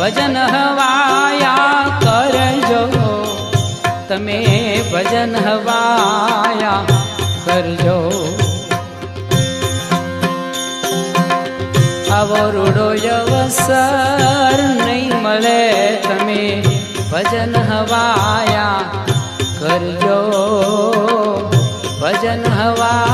ભજન હવાયા કરજો, તમે ભજન હવાયા કરજો. આવો રૂડો અવસર નહીં મળે, તમે ભજન હવાયા કરજો, ભજન હવા